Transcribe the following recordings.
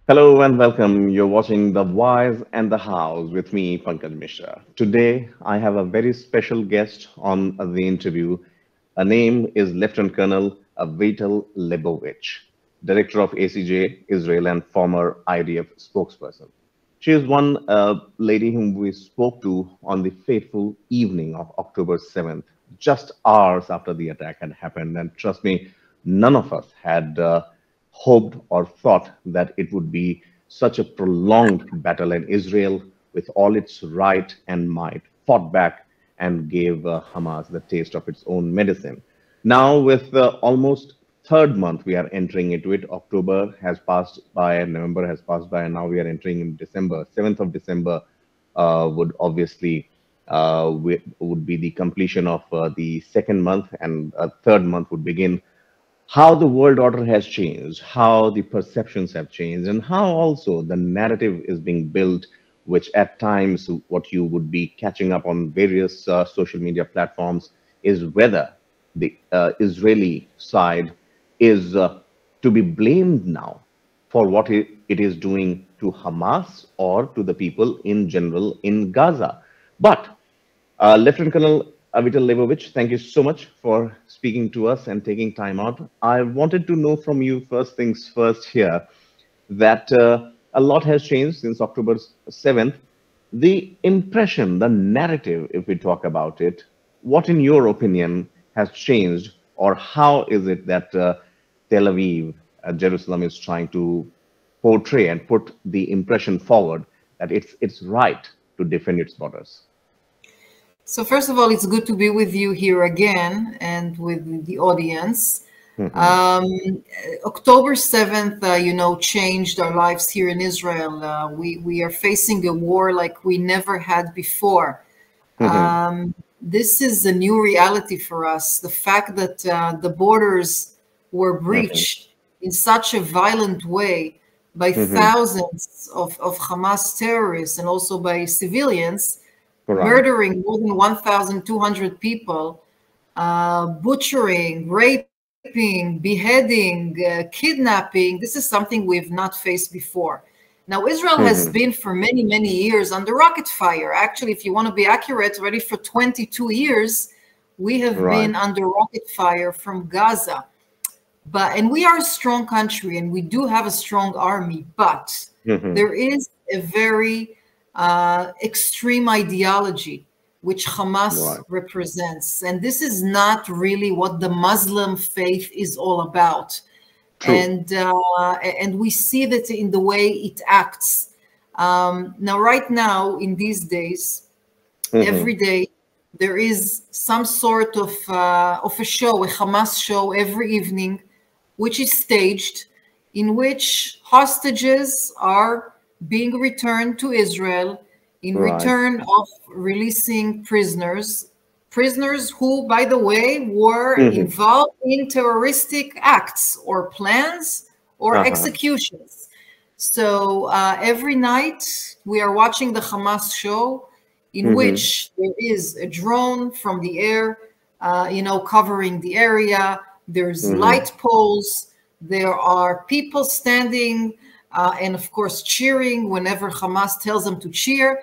Hello and welcome. You're watching The Wise and the Hows with me, Pankaj Mishra. Today, I have a very special guest on the interview. Her name is Lieutenant Colonel Avital Leibovich, Director of ACJ Israel and former IDF spokesperson. She is one lady whom we spoke to on the fateful evening of October 7th, just hours after the attack had happened. And trust me, none of us had hoped or thought that it would be such a prolonged battle, and Israel, with all its right and might, fought back and gave Hamas the taste of its own medicine. Now, with almost third month we are entering into it. October has passed by, November has passed by, and now we are entering in December. 7th of December would obviously would be the completion of the second month, and third month would begin. How the world order has changed, how the perceptions have changed, and how also the narrative is being built, which at times what you would be catching up on various social media platforms is whether the Israeli side is to be blamed now for what it is doing to Hamas or to the people in general in Gaza. But Lieutenant Colonel Avital Leibovich, thank you so much for speaking to us and taking time out. I wanted to know from you, first things first here, that a lot has changed since October 7th. The impression, the narrative, if we talk about it, what in your opinion has changed, or how is it that Tel Aviv, Jerusalem is trying to portray and put the impression forward that it's right to defend its borders? So first of all, it's good to be with you here again and with the audience. October 7th, changed our lives here in Israel. We are facing a war like we never had before. This is a new reality for us. The fact that the borders were breached in such a violent way by thousands of Hamas terrorists and also by civilians, murdering more than 1,200 people, butchering, raping, beheading, kidnapping. This is something we've not faced before. Now, Israel has been for many, many years under rocket fire. Actually, if you want to be accurate, already for 22 years, we have been under rocket fire from Gaza. And we are a strong country and we do have a strong army, but there is a very extreme ideology which Hamas represents, and this is not really what the Muslim faith is all about. And we see that in the way it acts. Now, right now, in these days, every day there is some sort of a show, a Hamas show every evening, which is staged, in which hostages are being returned to Israel in return of releasing prisoners who, by the way, were involved in terroristic acts or plans or executions. So every night we are watching the Hamas show, in which there is a drone from the air, covering the area. There's light poles. There are people standing and of course cheering whenever Hamas tells them to cheer.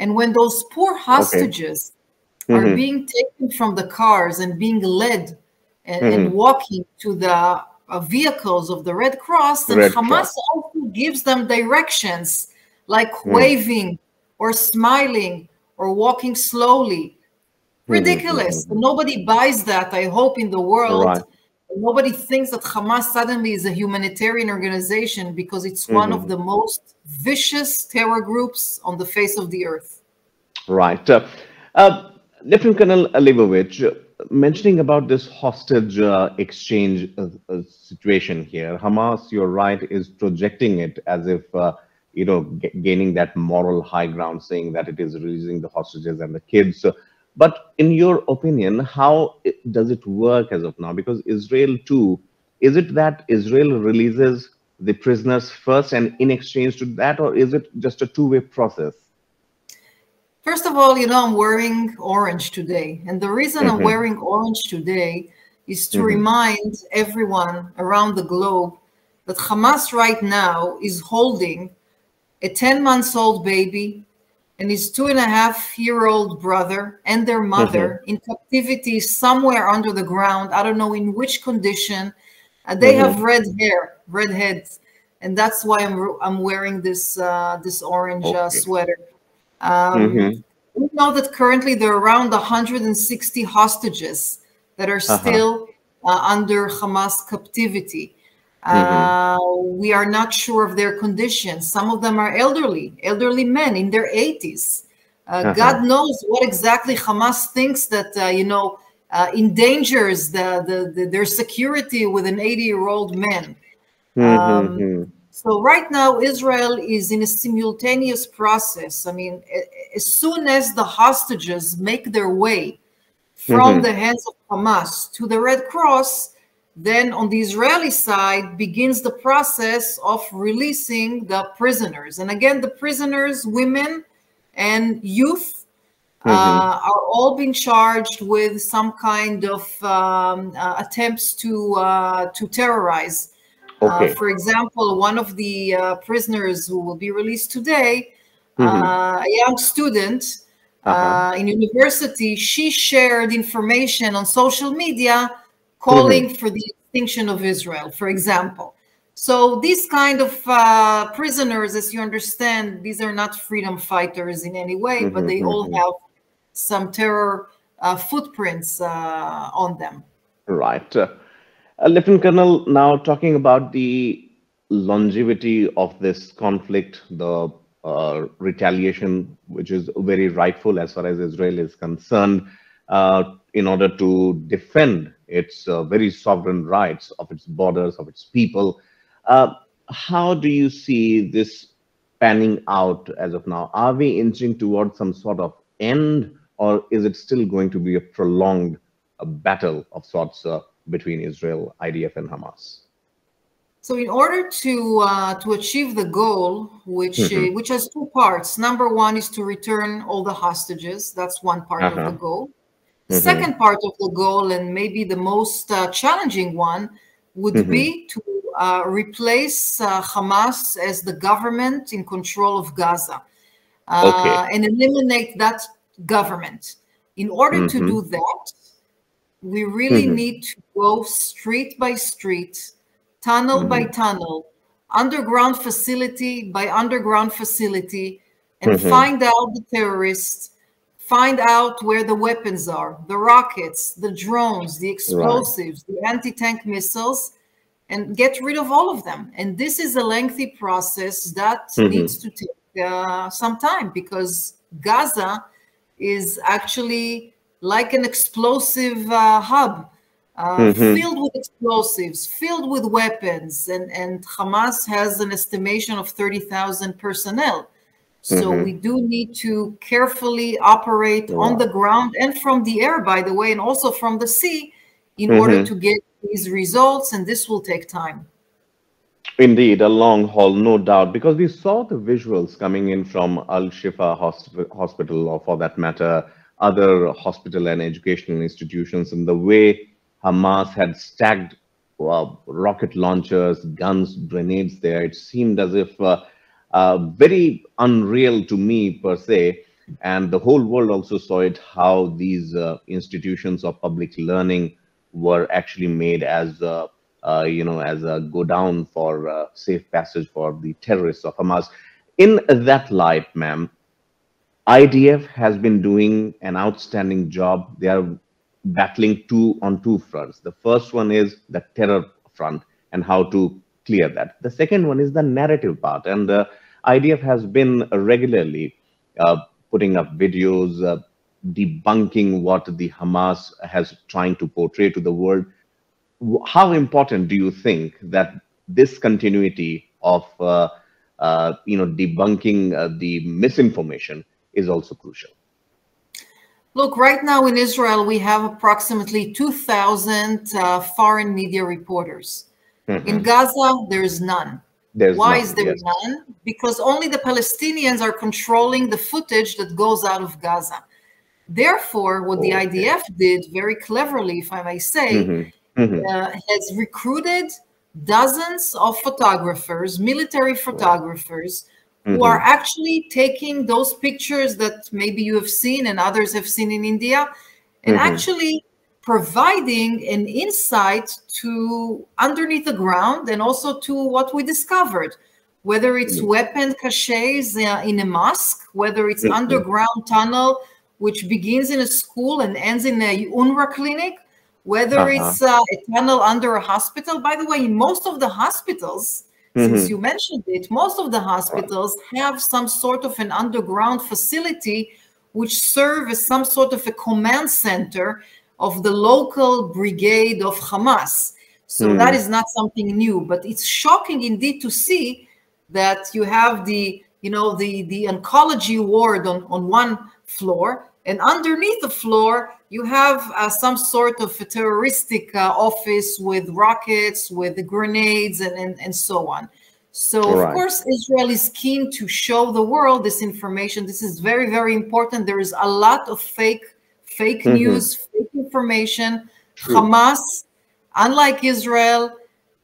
And when those poor hostages are being taken from the cars and being led and walking to the vehicles of the Red Cross, and Hamas also gives them directions like waving or smiling or walking slowly. Ridiculous. Nobody buys that, I hope, in the world. Nobody thinks that Hamas suddenly is a humanitarian organization, because it's one of the most vicious terror groups on the face of the earth. Right. Lieutenant Colonel Leibovich, mentioning about this hostage exchange situation here, Hamas, you're right, is projecting it as if, gaining that moral high ground, saying that it is releasing the hostages and the kids. But in your opinion, how does it work as of now? Because Israel too, is it that Israel releases the prisoners first and in exchange to that, or is it just a two-way process? First of all, I'm wearing orange today. And the reason I'm wearing orange today is to remind everyone around the globe that Hamas right now is holding a 10-month-old baby and his 2.5-year-old brother and their mother in captivity somewhere under the ground. I don't know in which condition. They have red hair, red heads, and that's why I'm wearing this this orange sweater. We know that currently there are around 160 hostages that are still under Hamas captivity. We are not sure of their conditions. Some of them are elderly men in their 80s. God knows what exactly Hamas thinks that, endangers their security with an 80-year-old man. So right now, Israel is in a simultaneous process. I mean, as soon as the hostages make their way from the hands of Hamas to the Red Cross, then on the Israeli side begins the process of releasing the prisoners. And again, the prisoners, women and youth, are all being charged with some kind of attempts to terrorize. For example, one of the prisoners who will be released today, a young student in university, she shared information on social media calling for the extinction of Israel, for example. So these kind of prisoners, as you understand, these are not freedom fighters in any way, but they all have some terror footprints on them. Right. Lieutenant Colonel, now talking about the longevity of this conflict, the retaliation, which is very rightful as far as Israel is concerned, in order to defend its very sovereign rights of its borders, of its people. How do you see this panning out as of now? Are we inching towards some sort of end, or is it still going to be a prolonged battle of sorts between Israel, IDF, and Hamas? So in order to achieve the goal, which has two parts. Number one is to return all the hostages. That's one part of the goal. Second part of the goal, and maybe the most challenging one, would be to replace Hamas as the government in control of Gaza and eliminate that government. In order to do that, we really need to go street by street, tunnel by tunnel, underground facility by underground facility, and find out the terrorists, find out where the weapons are, the rockets, the drones, the explosives, the anti-tank missiles, and get rid of all of them. And this is a lengthy process that needs to take some time, because Gaza is actually like an explosive hub, filled with explosives, filled with weapons, and Hamas has an estimation of 30,000 personnel. So we do need to carefully operate on the ground and from the air, by the way, and also from the sea, in order to get these results, and this will take time. Indeed, a long haul, no doubt, because we saw the visuals coming in from Al-Shifa hospital, or for that matter, other hospital and educational institutions, and the way Hamas had stacked rocket launchers, guns, grenades there. It seemed as if very unreal to me, per se, and the whole world also saw it, how these institutions of public learning were actually made as as a go down for safe passage for the terrorists of Hamas. In that light, ma'am, IDF has been doing an outstanding job. They are battling on two fronts. The first one is the terror front and how to clear that. The second one is the narrative part, and IDF has been regularly putting up videos debunking what the Hamas has trying to portray to the world. How important do you think that this continuity of debunking the misinformation is also crucial? Look, right now in Israel, we have approximately 2,000 foreign media reporters. In Gaza, there is none. Why is there none? Because only the Palestinians are controlling the footage that goes out of Gaza. Therefore, what the IDF did very cleverly, if I may say, has recruited dozens of photographers, military photographers, who are Mm-hmm. actually taking those pictures that maybe you have seen and others have seen in India, and Mm-hmm. actually providing an insight to underneath the ground and also to what we discovered, whether it's weapon caches in a mosque, whether it's Mm-hmm. underground tunnel which begins in a school and ends in a UNRWA clinic, whether Uh-huh. it's a tunnel under a hospital. By the way, in most of the hospitals, since Mm-hmm. you mentioned it, most of the Right. hospitals have some sort of an underground facility which serve as some sort of a command center of the local brigade of Hamas. So that Mm-hmm. is not something new, but it's shocking indeed to see that you have the oncology ward on one floor, and underneath the floor you have some sort of a terroristic office with rockets, with grenades, and so on. So of Right. course Israel is keen to show the world this information. This is very, very important. There is a lot of fake Mm-hmm. news, fake information. True. Hamas, unlike Israel,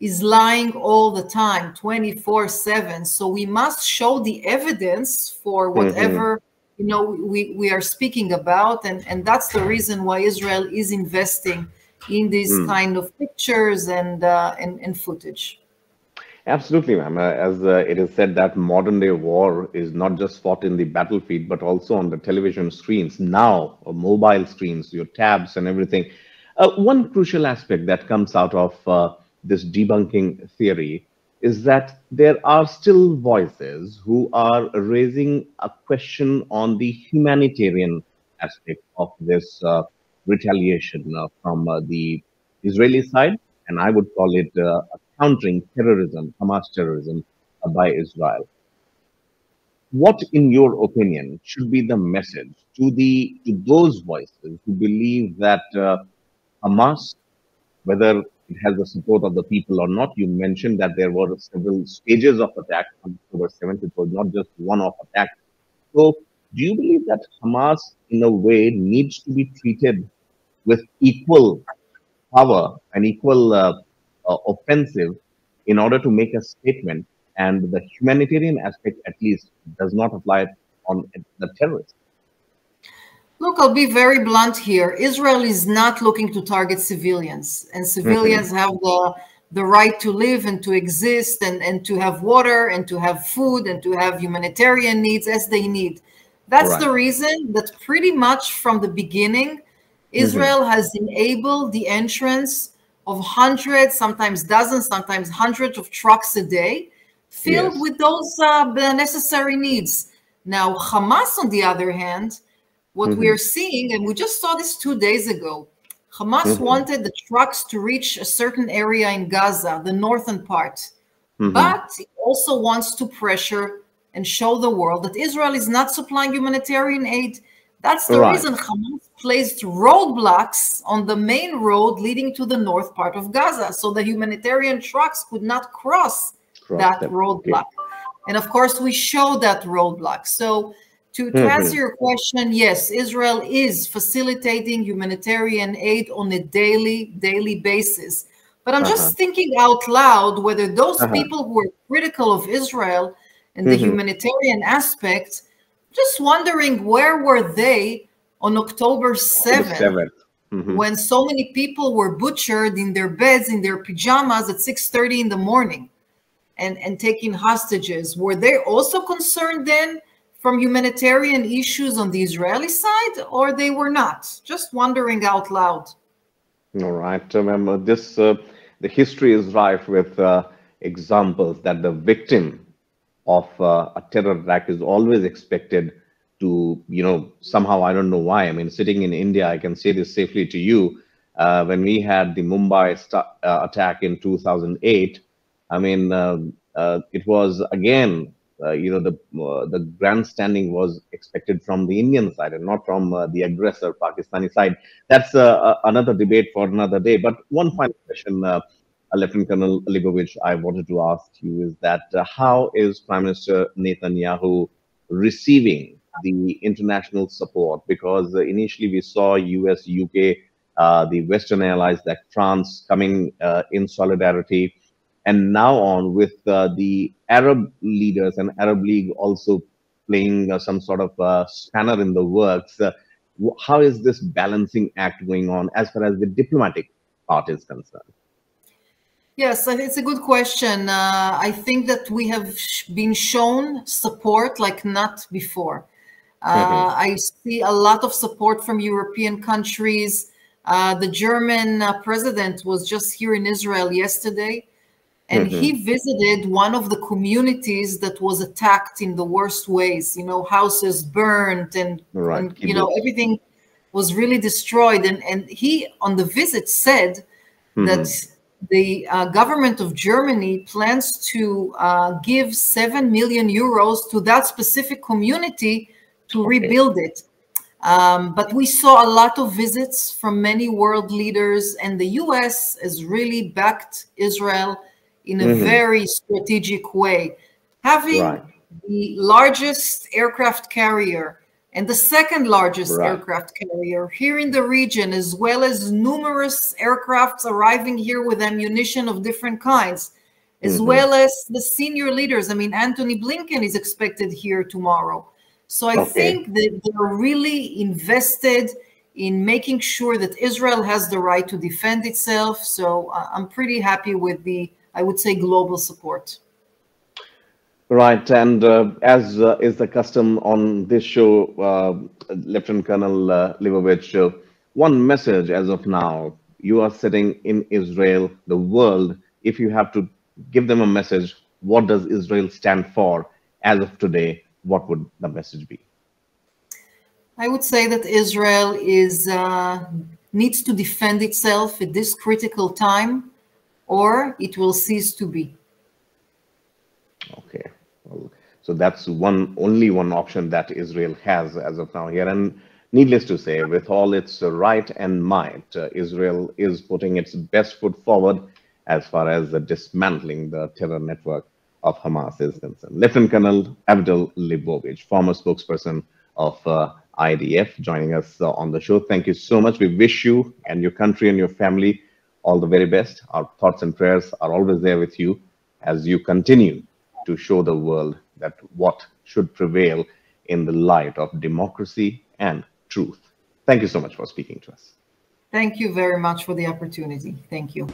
is lying all the time, 24/7. So we must show the evidence for Mm-hmm. whatever we are speaking about, and that's the reason why Israel is investing in these Mm. kind of pictures and footage. Absolutely, ma'am. As it is said that modern day war is not just fought in the battlefield, but also on the television screens now, or mobile screens, your tabs and everything. One crucial aspect that comes out of this debunking theory is that there are still voices who are raising a question on the humanitarian aspect of this retaliation from the Israeli side, and I would call it countering terrorism, Hamas terrorism by Israel. What, in your opinion, should be the message to those voices who believe that Hamas, whether it has the support of the people or not? You mentioned that there were several stages of attack on October 7th. It was not just one-off attack. So, do you believe that Hamas, in a way, needs to be treated with equal power and equal offensive in order to make a statement, and the humanitarian aspect at least does not apply on the terrorists? Look, I'll be very blunt here. Israel is not looking to target civilians, and Hmm. civilians have the right to live and to exist and to have water and to have food and to have humanitarian needs as they need. That's Right. the reason that pretty much from the beginning, Hmm. Israel has enabled the entrance of hundreds, sometimes dozens, sometimes hundreds of trucks a day filled Yes. with those necessary needs. Now, Hamas, on the other hand, what we Hmm. are seeing, and we just saw this 2 days ago, Hamas Hmm. wanted the trucks to reach a certain area in Gaza, the northern part, Hmm. but it also wants to pressure and show the world that Israel is not supplying humanitarian aid. That's the Right. reason Hamas placed roadblocks on the main road leading to the north part of Gaza, so the humanitarian trucks could not cross Cross that them. roadblock. Okay. And of course, we show that roadblock. So, to answer Hmm. your question, yes, Israel is facilitating humanitarian aid on a daily basis. But I'm Uh-huh. just thinking out loud whether those Uh-huh. people who are critical of Israel and the Hmm. humanitarian aspect, just wondering where were they on October October 7th 7th. Hmm. when so many people were butchered in their beds, in their pajamas at 6:30 in the morning and taking hostages. Were they also concerned then from humanitarian issues on the Israeli side, or they were not? Just wondering out loud. All right. Remember, the history is rife with examples that the victim of a terror attack is always expected to, somehow, I don't know why. I mean, sitting in India, I can say this safely to you. When we had the Mumbai attack in 2008, I mean, it was again, the grandstanding was expected from the Indian side and not from the aggressor Pakistani side. That's another debate for another day. But one final question, Lieutenant Colonel Leibovich, I wanted to ask you is that how is Prime Minister Netanyahu receiving the international support? Because initially we saw US, UK, the Western allies like France coming in solidarity. and now on with the Arab leaders and Arab League also playing some sort of spanner in the works. How is this balancing act going on as far as the diplomatic part is concerned? Yes, it's a good question. I think that we have been shown support like not before. I see a lot of support from European countries. The German president was just here in Israel yesterday, and he visited one of the communities that was attacked in the worst ways. You know, houses burned, and you know, everything was really destroyed. And he, on the visit, said that the government of Germany plans to give 7 million euros to that specific community to rebuild it. But we saw a lot of visits from many world leaders, and the US has really backed Israel in a very strategic way. Having the largest aircraft carrier and the second largest aircraft carrier here in the region, as well as numerous aircrafts arriving here with ammunition of different kinds, as well as the senior leaders. I mean, Antony Blinken is expected here tomorrow. So I think that they're really invested in making sure that Israel has the right to defend itself. So I'm pretty happy with the, I would say, global support. Right, and as is the custom on this show, Lieutenant Colonel Leibovich, one message as of now: you are sitting in Israel, the world. If you have to give them a message, what does Israel stand for as of today? What would the message be? I would say that Israel is needs to defend itself at this critical time, or it will cease to be. Okay, well, so that's only one option that Israel has as of now here. And needless to say, with all its right and might, Israel is putting its best foot forward as far as dismantling the terror network of Hamas is concerned. Lieutenant Colonel Avital Leibovich, former spokesperson of IDF, joining us on the show. Thank you so much. We wish you and your country and your family all the very best. Our thoughts and prayers are always there with you as you continue to show the world that what should prevail in the light of democracy and truth. Thank you so much for speaking to us. Thank you very much for the opportunity. Thank you.